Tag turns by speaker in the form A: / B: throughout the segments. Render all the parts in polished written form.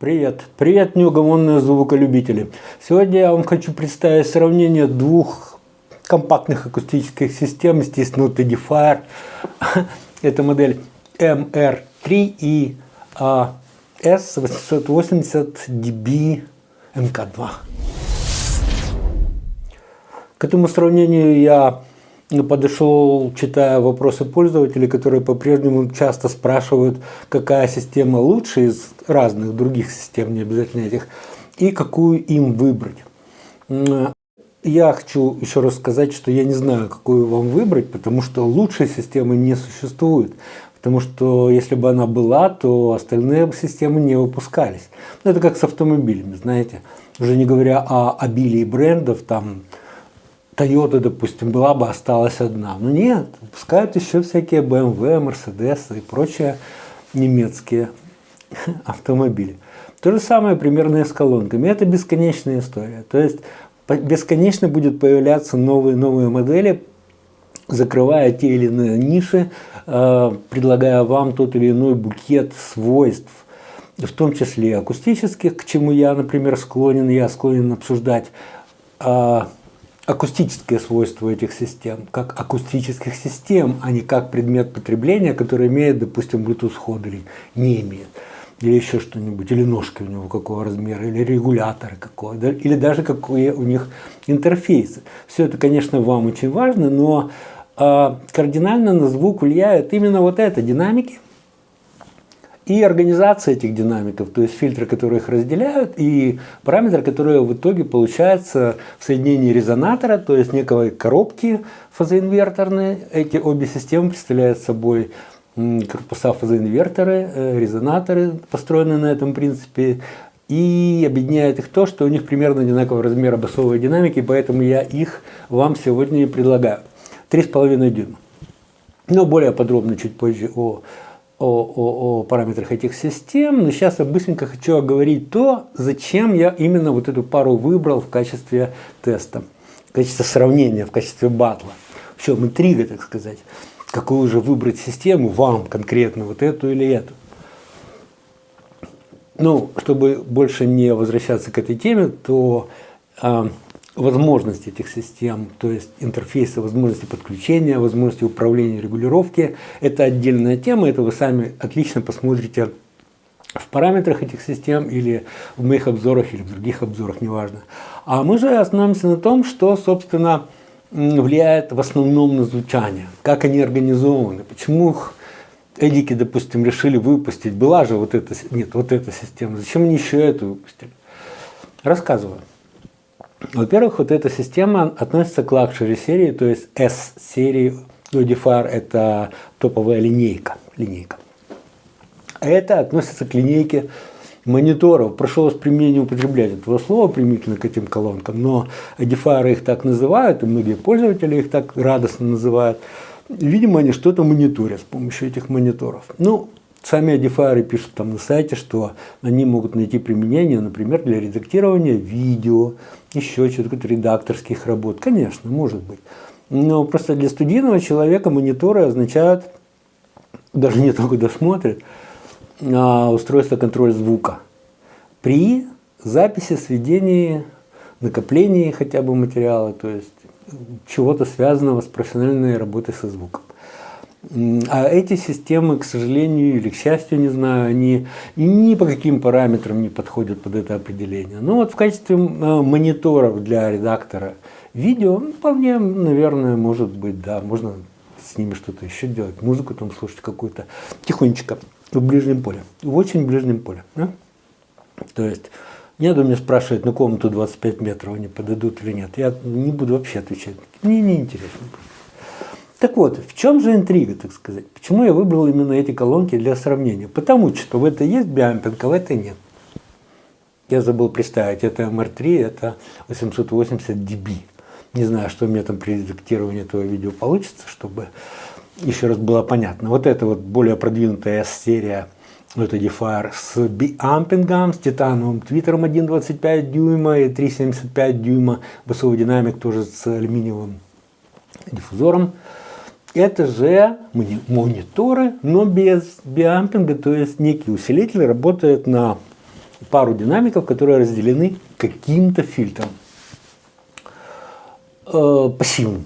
A: Привет! Привет, неугомонные звуколюбители! Сегодня я вам хочу представить сравнение двух компактных акустических систем, естественно, вот Edifier. Это модель MR3 и S880DB MK2. К этому сравнению я подошел, читая вопросы пользователей, которые по-прежнему часто спрашивают, какая система лучше из разных других систем, не обязательно этих, и какую им выбрать. Я хочу еще раз сказать, что я не знаю, какую вам выбрать, потому что лучшей системы не существует. Потому что если бы она была, то остальные системы не выпускались. Это как с автомобилями, знаете. Уже не говоря о обилии брендов, там Toyota, допустим, была бы, осталась одна. Но нет, выпускают еще всякие BMW, Mercedes и прочие немецкие автомобили. То же самое примерно и с колонками. Это бесконечная история. То есть бесконечно будет появляться новые модели, закрывая те или иные ниши, предлагая вам тот или иной букет свойств, в том числе акустических, к чему я, например, склонен. Я склонен обсуждать акустические свойства этих систем, как акустических систем, а не как предмет потребления, который имеет, допустим, Bluetooth-ход или не имеет, или еще что-нибудь, или ножки у него какого размера, или регуляторы какого, или даже какие у них интерфейсы. Все это, конечно, вам очень важно, но кардинально на звук влияют именно вот это, динамики, и организация этих динамиков, то есть фильтры, которые их разделяют, и параметры, которые в итоге получаются в соединении резонатора, то есть некой коробки фазоинверторной. Эти обе системы представляют собой корпуса фазоинверторы, резонаторы, построенные на этом принципе, и объединяет их то, что у них примерно одинакового размера басовые динамики, поэтому я их вам сегодня и предлагаю. 3,5 дюйма. Но более подробно чуть позже о параметрах этих систем. Но сейчас я быстренько хочу оговорить то, зачем я именно вот эту пару выбрал в качестве теста, в качестве сравнения, в качестве батла. В чем интрига, так сказать. Какую же выбрать систему вам конкретно, вот эту или эту. Ну, чтобы больше не возвращаться к этой теме, то возможности этих систем, то есть интерфейсы, возможности подключения, возможности управления, регулировки, это отдельная тема, это вы сами отлично посмотрите в параметрах этих систем или в моих обзорах, или в других обзорах, неважно. А мы же остановимся на том, что, собственно, влияет в основном на звучание, как они организованы, почему эдики, допустим, решили выпустить, была же вот эта, нет, вот эта система, зачем они еще эту выпустили? Рассказываю. Во-первых, вот эта система относится к лакшери серии, то есть S-серии. Edifier – это топовая линейка. А это относится к линейке мониторов. Прошу вас не употреблять этого слова применительно к этим колонкам, но Edifier их так называют, и многие пользователи их так радостно называют. Видимо, они что-то мониторят с помощью этих мониторов. Ну, сами Edifier пишут там на сайте, что они могут найти применение, например, для редактирования видео, еще что-то, редакторских работ. Конечно, может быть. Но просто для студийного человека мониторы означают, даже не только досмотрят, устройство контроля звука. При записи, сведении, накоплении хотя бы материала, то есть чего-то связанного с профессиональной работой со звуком. А эти системы, к сожалению или к счастью, не знаю, они ни по каким параметрам не подходят под это определение. Но вот в качестве мониторов для редактора видео, вполне, наверное, может быть, да, можно с ними что-то еще делать, музыку там слушать какую-то, тихонечко, в ближнем поле, в очень ближнем поле. Да? То есть, не надо меня спрашивать, на комнату 25 метров они подойдут или нет. Я не буду вообще отвечать, мне не интересно. Так вот, в чем же интрига, так сказать? Почему я выбрал именно эти колонки для сравнения? Потому что в этой есть биампинг, а в этой нет. Я забыл представить, это MR3, это 880 dB. Не знаю, что у меня там при редактировании этого видео получится, чтобы еще раз было понятно. Вот это вот более продвинутая S-серия, это Edifier с биампингом, с титановым твиттером 1,25 дюйма и 3,75 дюйма, басовый динамик тоже с алюминиевым диффузором. Это же мониторы, но без биампинга, то есть некий усилитель работает на пару динамиков, которые разделены каким-то фильтром пассивным.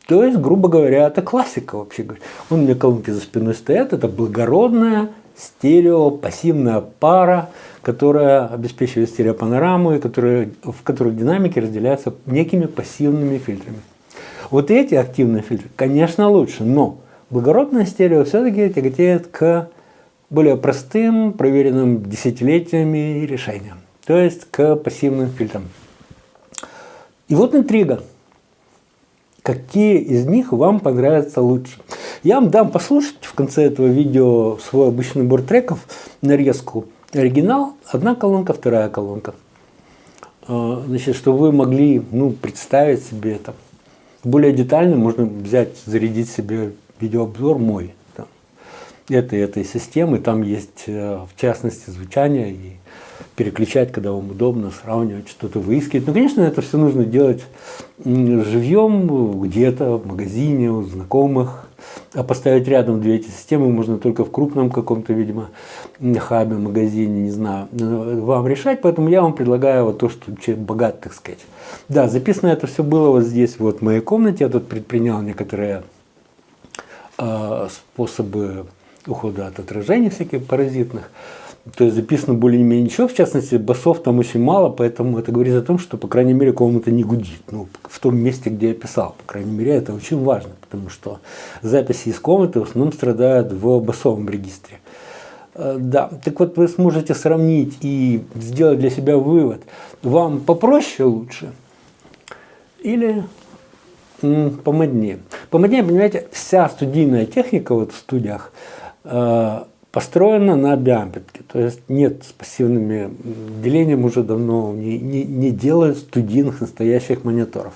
A: То есть, грубо говоря, это классика вообще. У меня колонки за спиной стоят, это благородная стерео-пассивная пара, которая обеспечивает стереопанораму, в которых динамики разделяются некими пассивными фильтрами. Вот эти активные фильтры, конечно, лучше, но благородное стерео все-таки тяготеет к более простым, проверенным десятилетиями решениям, то есть к пассивным фильтрам. И вот интрига. Какие из них вам понравятся лучше? Я вам дам послушать в конце этого видео свой обычный набор треков, нарезку. Оригинал, одна колонка, вторая колонка. Значит, чтобы вы могли представить себе это. Более детально можно взять, зарядить себе видеообзор мой. Там, этой системы. Там есть, в частности, звучание и переключать, когда вам удобно, сравнивать, что-то выискивать. Ну, конечно, это все нужно делать живьем, где-то в магазине, у знакомых. А поставить рядом две эти системы можно только в крупном каком-то, видимо, хабе, магазине, не знаю, вам решать. Поэтому я вам предлагаю вот то, что человек богат, так сказать. Да, записано это все было вот здесь, вот в моей комнате. Я тут предпринял некоторые способы ухода от отражений всяких паразитных. То есть записано более-менее ничего, в частности, басов там очень мало, поэтому это говорит о том, что, по крайней мере, комната не гудит. В том месте, где я писал, по крайней мере, это очень важно, потому что записи из комнаты в основном страдают в басовом регистре. Да, так вот вы сможете сравнить и сделать для себя вывод, вам попроще лучше или помоднее. Помоднее, понимаете, вся студийная техника вот в студиях построена на биамперке, то есть нет с пассивными делением уже давно не делают студийных настоящих мониторов.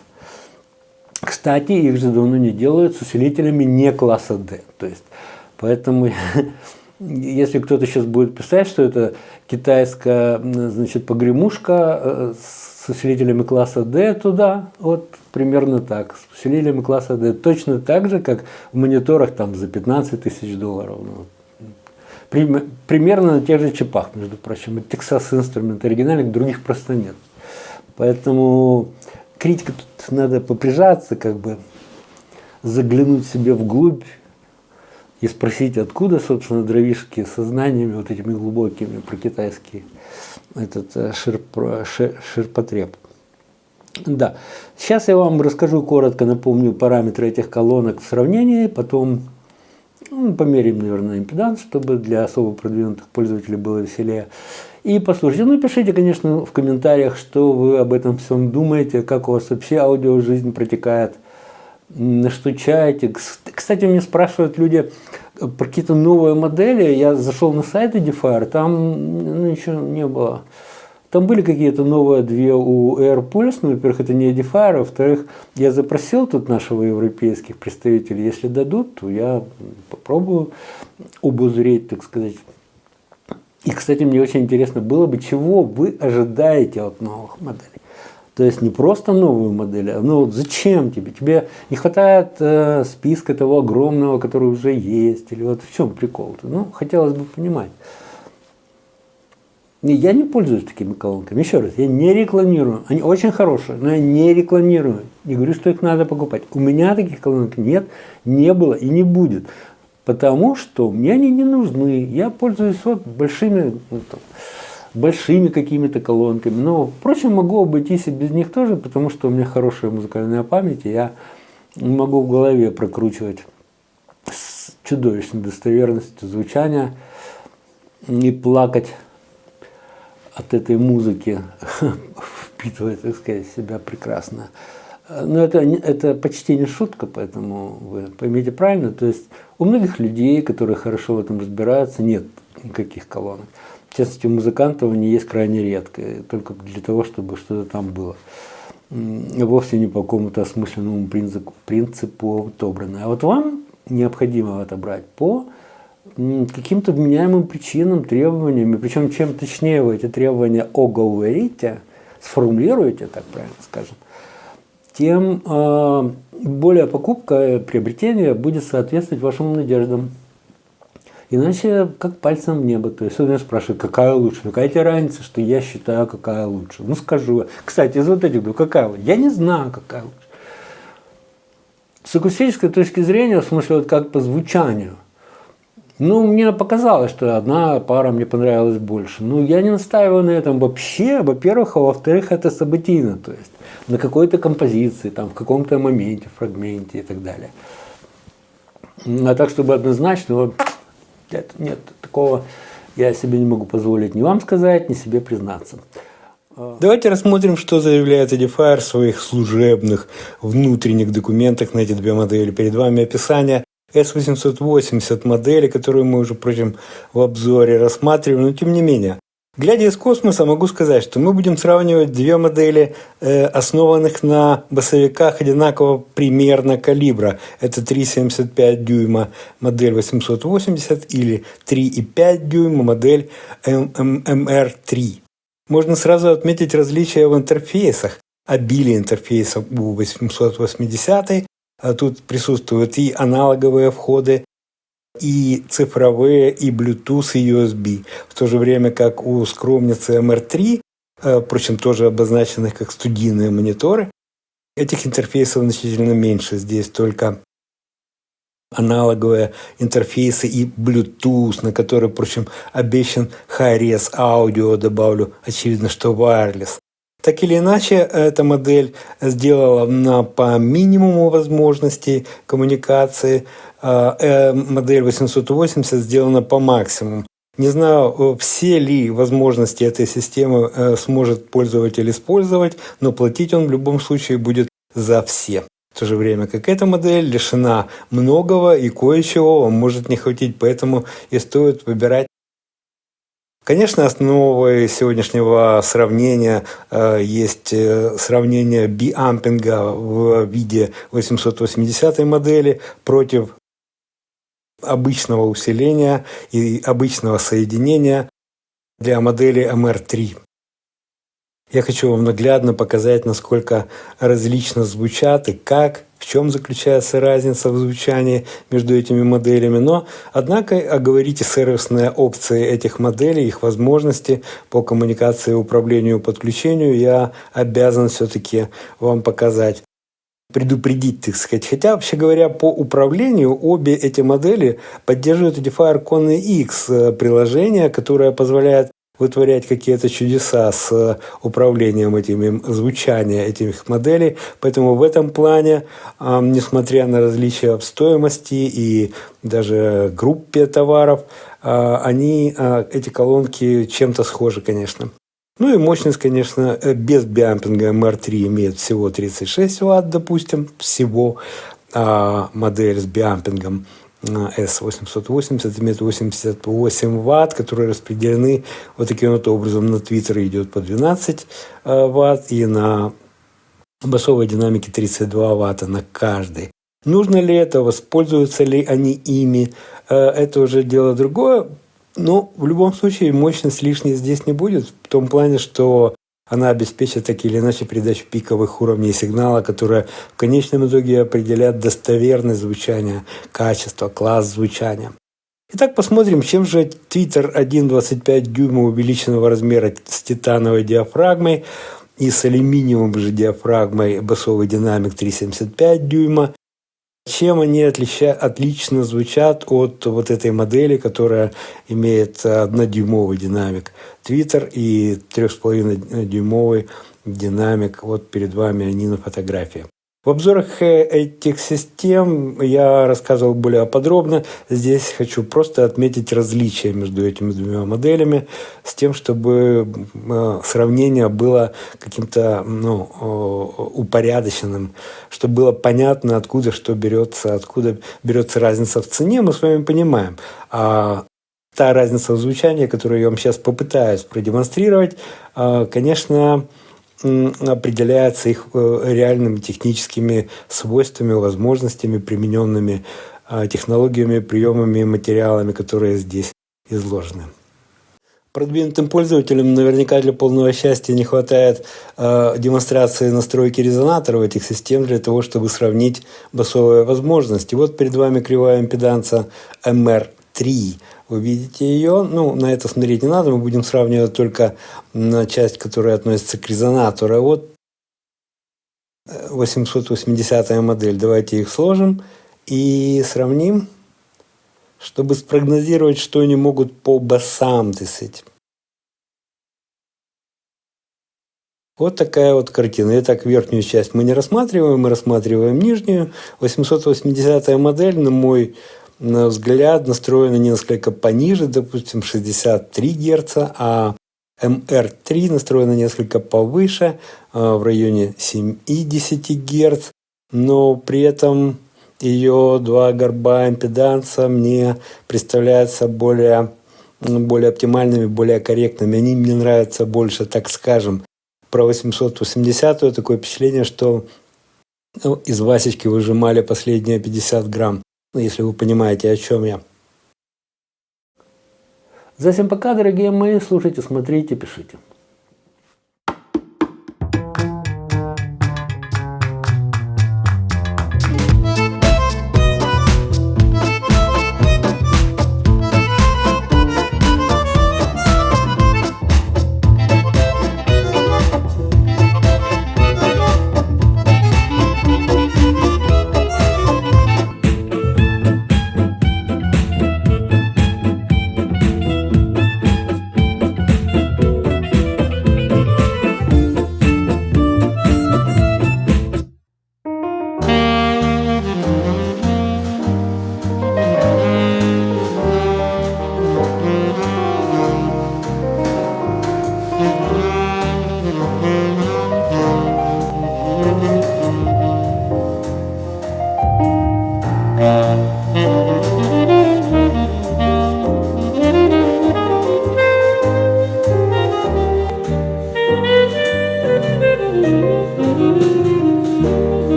A: Кстати, их же давно не делают с усилителями не класса D. То есть, поэтому, если кто-то сейчас будет писать, что это китайская, значит, погремушка с усилителями класса D, то да, вот примерно так, с усилителями класса D. Точно так же, как в мониторах там за 15 тысяч долларов. Примерно на тех же чипах, между прочим. Texas Instruments оригинальных, других просто нет. Поэтому критика тут надо поприжаться, как бы заглянуть себе вглубь и спросить, откуда, собственно, дровишки со знаниями вот этими глубокими про китайский этот ширпотреб. Да. Сейчас я вам расскажу коротко, напомню параметры этих колонок в сравнении, потом померяем, наверное, импеданс, чтобы для особо продвинутых пользователей было веселее. И послушайте. Пишите, конечно, в комментариях, что вы об этом всем думаете, как у вас вообще аудиожизнь протекает, на что чаете. Кстати, меня спрашивают люди про какие-то новые модели. Я зашел на сайт Edifier, там ничего не было. Там были какие-то новые две у AirPulse, во-первых, это не Edifier, а во-вторых, я запросил тут нашего европейских представителей, если дадут, то я попробую обозреть, так сказать. И, кстати, мне очень интересно было бы, чего вы ожидаете от новых моделей. То есть не просто новую модель, а вот зачем тебе? Тебе не хватает списка того огромного, который уже есть, или вот в чем прикол-то? Хотелось бы понимать. Я не пользуюсь такими колонками. Еще раз, я не рекламирую. Они очень хорошие, но я не рекламирую. Не говорю, что их надо покупать. У меня таких колонок нет, не было и не будет. Потому что мне они не нужны. Я пользуюсь большими какими-то колонками. Но, впрочем, могу обойтись и без них тоже, потому что у меня хорошая музыкальная память, и я могу в голове прокручивать с чудовищной достоверностью звучания и плакать от этой музыки, впитывая, так сказать, себя прекрасно. Но это почти не шутка, поэтому вы поймите правильно. То есть у многих людей, которые хорошо в этом разбираются, нет никаких колонок. В частности, у музыкантов они есть крайне редко, только для того, чтобы что-то там было. Вовсе не по какому-то осмысленному принципу отобрано. А вот вам необходимо это брать по каким-то вменяемым причинам, требованиям. И причем, чем точнее вы эти требования оговорите, сформулируете, так правильно скажем, тем более покупка, приобретение будет соответствовать вашим надеждам. Иначе как пальцем в небо. То есть он меня спрашивает, какая лучше. Ну какая тебе разница, что я считаю, какая лучше. Ну скажу. Кстати, из вот этих двух, какая лучше? Я не знаю, какая лучше. С акустической точки зрения, в смысле, вот как по звучанию, ну, мне показалось, что одна пара мне понравилась больше. Ну, я не настаиваю на этом вообще, во-первых, а во-вторых, это событийно, то есть на какой-то композиции, там, в каком-то моменте, фрагменте и так далее. А так, чтобы однозначно, нет, такого я себе не могу позволить ни вам сказать, ни себе признаться.
B: Давайте рассмотрим, что заявляет Edifier в своих служебных внутренних документах на эти две модели. Перед вами описание S880 модели, которую мы уже, впрочем, в обзоре рассматриваем, но тем не менее. Глядя из космоса, могу сказать, что мы будем сравнивать две модели, основанных на басовиках одинакового примерно калибра. Это 3,75 дюйма модель 880 или 3,5 дюйма модель MR3. Можно сразу отметить различия в интерфейсах. Обилие интерфейсов у 880, а тут присутствуют и аналоговые входы, и цифровые, и Bluetooth, и USB. В то же время, как у скромницы MR3, впрочем, тоже обозначенных как студийные мониторы, этих интерфейсов значительно меньше. Здесь только аналоговые интерфейсы и Bluetooth, на который, впрочем, обещан Hi-Res аудио, добавлю, очевидно, что wireless. Так или иначе, эта модель сделала по минимуму возможностей коммуникации, модель 880 сделана по максимуму. Не знаю, все ли возможности этой системы сможет пользователь использовать, но платить он в любом случае будет за все. В то же время, как эта модель лишена многого и кое-чего вам может не хватить, поэтому и стоит выбирать. Конечно, основой сегодняшнего сравнения есть сравнение биампинга в виде 880 модели против обычного усиления и обычного соединения для модели MR3. Я хочу вам наглядно показать, насколько различно звучат и как, в чем заключается разница в звучании между этими моделями. Но, однако, оговорите сервисные опции этих моделей, их возможности по коммуникации, управлению, подключению я обязан все-таки вам показать. Предупредить, так сказать. Хотя, вообще говоря, по управлению обе эти модели поддерживают Edifier Kone X приложение, которое позволяет вытворять какие-то чудеса с управлением звучания этих моделей. Поэтому в этом плане, несмотря на различия в стоимости и даже группе товаров, эти колонки чем-то схожи, конечно. Ну и мощность, конечно, без биампинга MR3 имеет всего 36 Вт, допустим, всего. А модель с биампингом S880 имеет 88 Вт, которые распределены вот таким вот образом. На Twitter идет по 12 Вт и на басовой динамике 32 Вт на каждый. Нужно ли это, воспользуются ли они ими, это уже дело другое. Но в любом случае мощность лишней здесь не будет, в том плане, что она обеспечит так или иначе передачу пиковых уровней сигнала, которые в конечном итоге определят достоверность звучания, качество, класс звучания. Итак, посмотрим, чем же Twitter 1,25 дюйма увеличенного размера с титановой диафрагмой и с алюминиевой же диафрагмой басовый динамик 3,75 дюйма. Чем они отлично звучат от вот этой модели, которая имеет 1-дюймовый динамик Twitter и 3,5-дюймовый динамик. Вот перед вами они на фотографии. В обзорах этих систем я рассказывал более подробно. Здесь хочу просто отметить различия между этими двумя моделями с тем, чтобы сравнение было каким-то упорядоченным, чтобы было понятно, откуда берется разница в цене, мы с вами понимаем. А та разница в звучании, которую я вам сейчас попытаюсь продемонстрировать, конечно, определяется их реальными техническими свойствами, возможностями, примененными технологиями, приемами и материалами, которые здесь изложены. Продвинутым пользователям наверняка для полного счастья не хватает демонстрации настройки резонаторов этих систем для того, чтобы сравнить басовые возможности. Вот перед вами кривая импеданса MR3 увидите ее. Ну, на это смотреть не надо, мы будем сравнивать только на часть, которая относится к резонатору. А вот 880 модель. Давайте их сложим и сравним, чтобы спрогнозировать, что они могут по басам десять. Вот такая вот картина. Итак, верхнюю часть мы не рассматриваем, мы рассматриваем нижнюю. 880 модель, на мой взгляд, настроена несколько пониже, допустим, 63 Гц, а MR3 настроена несколько повыше, в районе 7,10 Гц, но при этом ее два горба импеданса мне представляются более оптимальными, более корректными. Они мне нравятся больше, так скажем. Про 880 такое впечатление, что из Васечки выжимали последние 50 грамм. Ну, если вы понимаете, о чем я.
A: За всем пока, дорогие мои. Слушайте, смотрите, пишите.